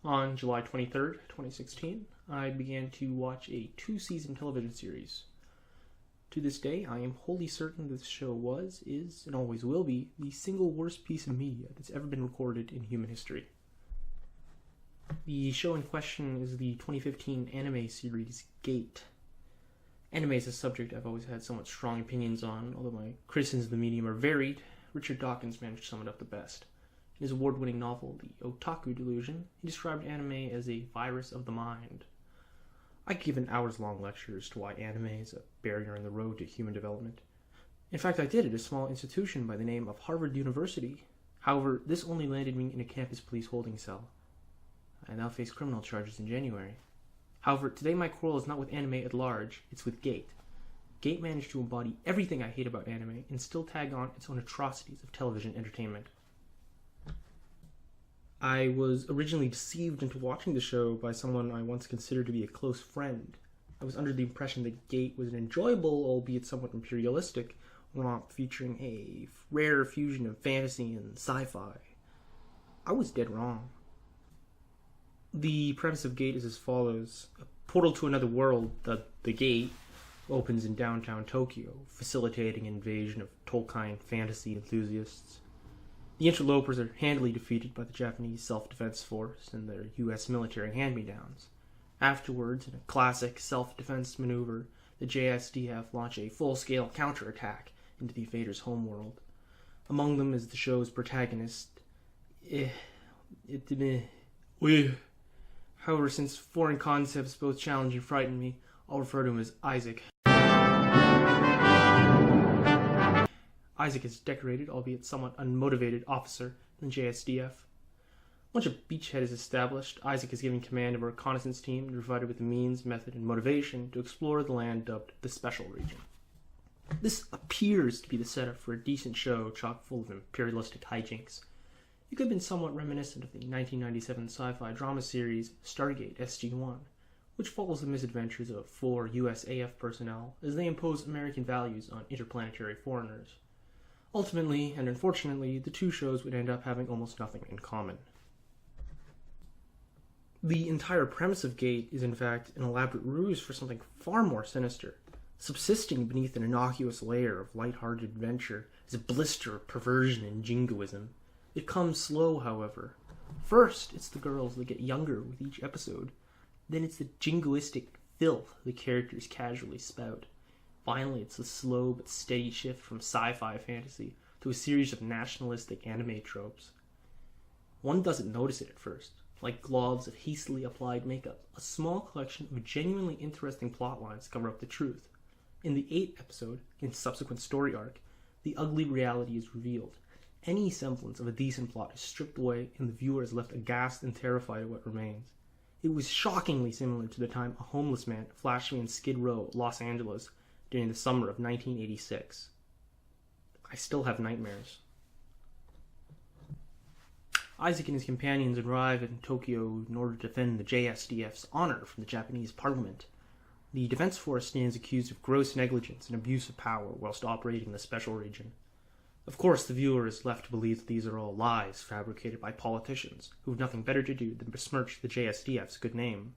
On July 23rd, 2016, I began to watch a 2-season television series. To this day, I am wholly certain this show was, is, and always will be the single worst piece of media that's ever been recorded in human history. The show in question is the 2015 anime series Gate. Anime is a subject I've always had somewhat strong opinions on, although my criticisms of the medium are varied. Richard Dawkins managed to sum it up the best. In his award-winning novel, The Otaku Delusion, he described anime as a virus of the mind. I could give an hours-long lecture as to why anime is a barrier in the road to human development. In fact, I did at a small institution by the name of Harvard University. However, this only landed me in a campus police holding cell. I now face criminal charges in January. However, today my quarrel is not with anime at large, it's with Gate. Gate managed to embody everything I hate about anime and still tag on its own atrocities of television entertainment. I was originally deceived into watching the show by someone I once considered to be a close friend. I was under the impression that Gate was an enjoyable, albeit somewhat imperialistic, romp featuring a rare fusion of fantasy and sci-fi. I was dead wrong. The premise of Gate is as follows. A portal to another world, the Gate, opens in downtown Tokyo, facilitating an invasion of Tolkien fantasy enthusiasts. The interlopers are handily defeated by the Japanese Self-Defense Force and their U.S. military hand-me-downs. Afterwards, in a classic self-defense maneuver, the JSDF launch a full-scale counterattack into the invaders' homeworld. Among them is the show's protagonist. However, since foreign concepts both challenge and frighten me, I'll refer to him as Isaac. Isaac is a decorated, albeit somewhat unmotivated, officer in the JSDF. Once a beachhead is established, Isaac is given command of a reconnaissance team and provided with the means, method, and motivation to explore the land dubbed the Special Region. This appears to be the setup for a decent show chock full of imperialistic hijinks. It could have been somewhat reminiscent of the 1997 sci-fi drama series Stargate SG-1, which follows the misadventures of 4 USAF personnel as they impose American values on interplanetary foreigners. Ultimately, and unfortunately, the two shows would end up having almost nothing in common. The entire premise of Gate is in fact an elaborate ruse for something far more sinister. Subsisting beneath an innocuous layer of light-hearted adventure is a blister of perversion and jingoism. It comes slow, however. First, it's the girls that get younger with each episode. Then it's the jingoistic filth the characters casually spout. Finally, it's the slow but steady shift from sci-fi fantasy to a series of nationalistic anime tropes. One doesn't notice it at first. Like globs of hastily applied makeup, a small collection of genuinely interesting plotlines cover up the truth. In the 8th episode, in subsequent story arc, the ugly reality is revealed. Any semblance of a decent plot is stripped away and the viewer is left aghast and terrified at what remains. It was shockingly similar to the time a homeless man flashed me in Skid Row, Los Angeles, during the summer of 1986. I still have nightmares. Isaac and his companions arrive in Tokyo in order to defend the JSDF's honor from the Japanese parliament. The Defense Force stands accused of gross negligence and abuse of power whilst operating the Special Region. Of course, the viewer is left to believe that these are all lies fabricated by politicians who have nothing better to do than besmirch the JSDF's good name.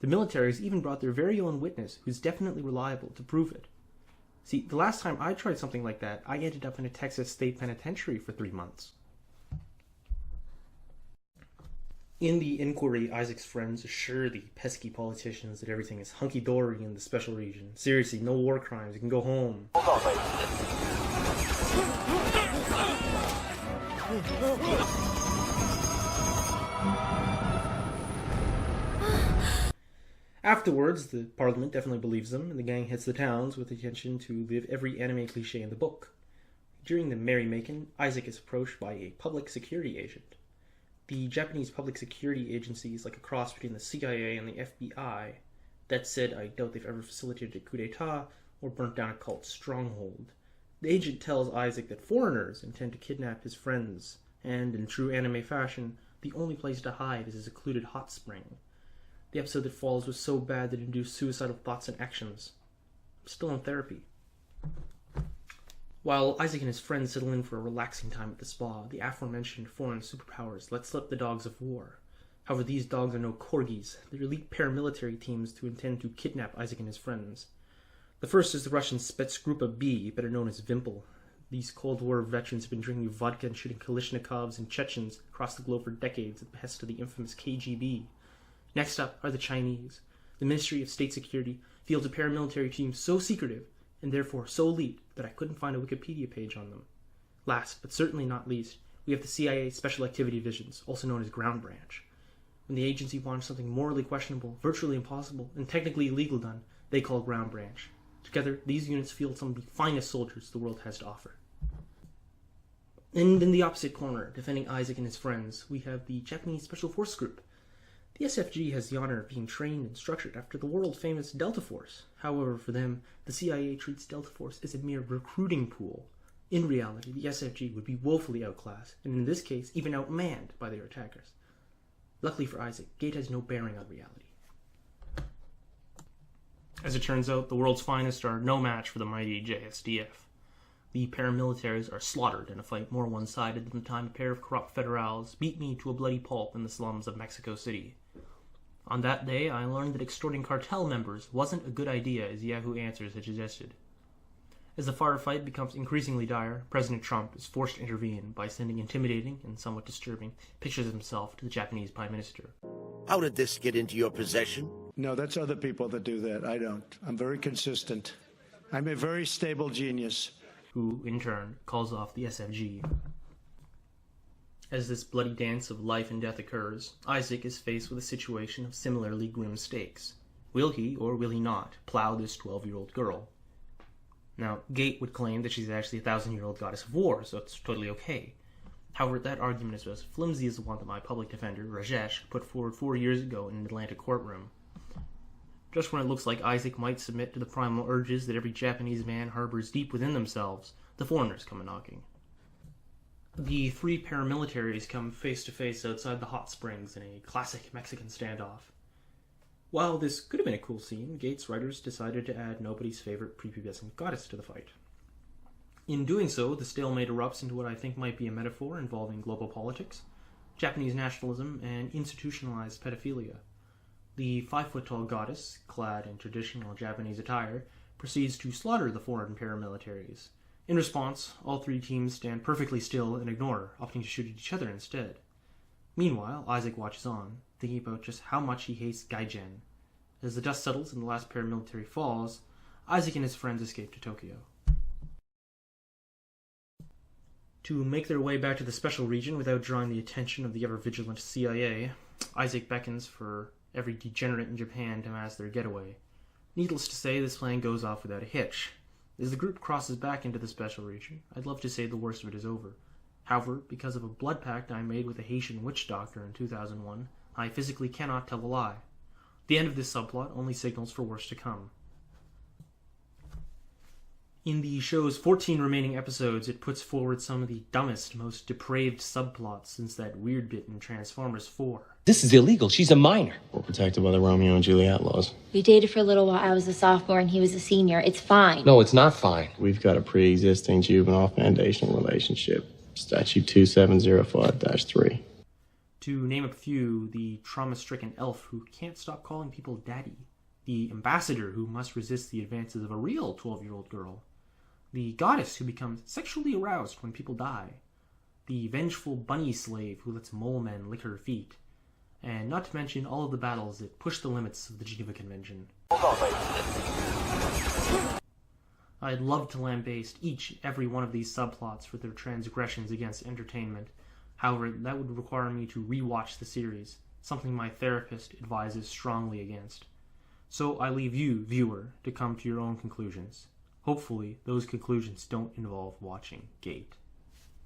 The military has even brought their very own witness, who's definitely reliable, to prove it. See, the last time I tried something like that, I ended up in a Texas state penitentiary for 3 months. In the inquiry, Isaac's friends assure the pesky politicians that everything is hunky-dory in the Special Region. Seriously, no war crimes, you can go home. Afterwards, the Parliament definitely believes them, and the gang hits the towns with the intention to live every anime cliché in the book. During the merrymaking, Isaac is approached by a public security agent. The Japanese public security agency is like a cross between the CIA and the FBI. That said, I doubt they've ever facilitated a coup d'etat or burnt down a cult stronghold. The agent tells Isaac that foreigners intend to kidnap his friends, and in true anime fashion, the only place to hide is a secluded hot spring. The episode that follows was so bad that it induced suicidal thoughts and actions. I'm still in therapy. While Isaac and his friends settle in for a relaxing time at the spa, the aforementioned foreign superpowers let slip the dogs of war. However, these dogs are no corgis. They're elite paramilitary teams who intend to kidnap Isaac and his friends. The first is the Russian Spetsgrupa B, better known as Vimpel. These Cold War veterans have been drinking vodka and shooting Kalashnikovs and Chechens across the globe for decades at the behest of the infamous KGB. Next up are the Chinese. The Ministry of State Security fields a paramilitary team so secretive and therefore so elite that I couldn't find a Wikipedia page on them. Last, but certainly not least, we have the CIA Special Activity Divisions, also known as Ground Branch. When the agency wants something morally questionable, virtually impossible, and technically illegal done, they call Ground Branch. Together, these units field some of the finest soldiers the world has to offer. And in the opposite corner, defending Isaac and his friends, we have the Japanese Special Force Group. The SFG has the honor of being trained and structured after the world-famous Delta Force. However, for them, the CIA treats Delta Force as a mere recruiting pool. In reality, the SFG would be woefully outclassed, and in this case, even outmanned by their attackers. Luckily for Isaac, Gate has no bearing on reality. As it turns out, the world's finest are no match for the mighty JSDF. The paramilitaries are slaughtered in a fight more one-sided than the time a pair of corrupt federales beat me to a bloody pulp in the slums of Mexico City. On that day, I learned that extorting cartel members wasn't a good idea as Yahoo Answers had suggested. As the firefight becomes increasingly dire, President Trump is forced to intervene by sending intimidating and somewhat disturbing pictures of himself to the Japanese Prime Minister. How did this get into your possession? No, that's other people that do that. I don't. I'm very consistent. I'm a very stable genius. Who, in turn, calls off the SFG. As this bloody dance of life and death occurs, Isaac is faced with a situation of similarly grim stakes. Will he, or will he not, plow this 12-year-old girl? Now, Gate would claim that she's actually a 1,000-year-old goddess of war, so it's totally okay. However, that argument is as flimsy as the one that my public defender, Rajesh, put forward 4 years ago in an Atlanta courtroom. Just when it looks like Isaac might submit to the primal urges that every Japanese man harbors deep within themselves, the foreigners come a-knocking. The three paramilitaries come face-to-face outside the hot springs in a classic Mexican standoff. While this could have been a cool scene, Gates' writers decided to add nobody's favorite prepubescent goddess to the fight. In doing so, the stalemate erupts into what I think might be a metaphor involving global politics, Japanese nationalism, and institutionalized pedophilia. The 5-foot-tall goddess, clad in traditional Japanese attire, proceeds to slaughter the foreign paramilitaries. In response, all three teams stand perfectly still and ignore her, opting to shoot at each other instead. Meanwhile, Isaac watches on, thinking about just how much he hates Gaijin. As the dust settles and the last paramilitary falls, Isaac and his friends escape to Tokyo. To make their way back to the special region without drawing the attention of the ever-vigilant CIA, Isaac beckons for every degenerate in Japan to mask their getaway. Needless to say, this plan goes off without a hitch. As the group crosses back into the special region, I'd love to say the worst of it is over. However, because of a blood pact I made with a Haitian witch doctor in 2001, I physically cannot tell a lie. The end of this subplot only signals for worse to come. In the show's 14 remaining episodes, it puts forward some of the dumbest, most depraved subplots since that weird bit in Transformers 4. This is illegal. She's a minor. We're protected by the Romeo and Juliet laws. We dated for a little while. I was a sophomore and he was a senior. It's fine. No, it's not fine. We've got a pre-existing juvenile foundational relationship. Statute 2705-3. To name a few, the trauma-stricken elf who can't stop calling people daddy. The ambassador who must resist the advances of a real 12-year-old girl. The goddess who becomes sexually aroused when people die. The vengeful bunny slave who lets mole men lick her feet. And not to mention all of the battles that push the limits of the Geneva Convention. I'd love to lambaste every one of these subplots for their transgressions against entertainment. However, that would require me to rewatch the series, something my therapist advises strongly against. So I leave you, viewer, to come to your own conclusions. Hopefully, those conclusions don't involve watching Gate.